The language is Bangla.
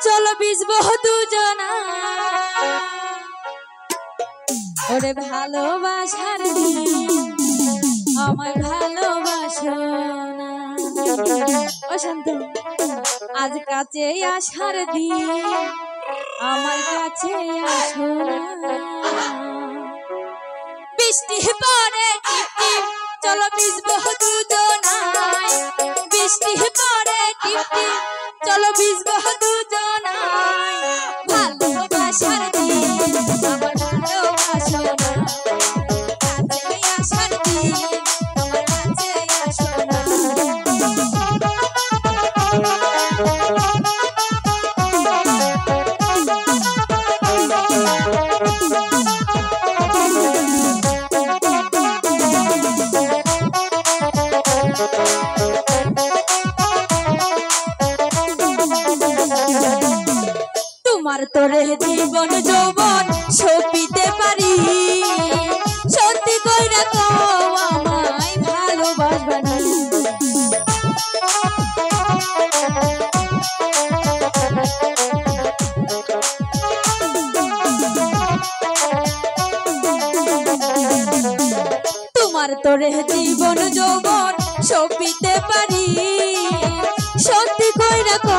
চলো বিজবো দুজনা ওরে ভালোবাসার আমায় ভালোবাসো না। ও শান্ত আজ কাছে আসার দিন আমার কাছে আসো না। বৃষ্টি পড়ে টিপটিপ চলো ভিজবো দুজনায়। বৃষ্টি পড়ে টিপটিপ চলো ভিজবো দুজনায়। ভালোবাসার দিন আমার ভালোবাসো না। কাছে আসার দিন আমার কাছে আসো না। তোমার তোরে জীবন যৌবন সপিতে পারি সত্যি কইরা তো আমায় ভালোবাসবা না। তোমার তোরে জীবন যৌবন সপিতে পারি সত্যি কইরা তো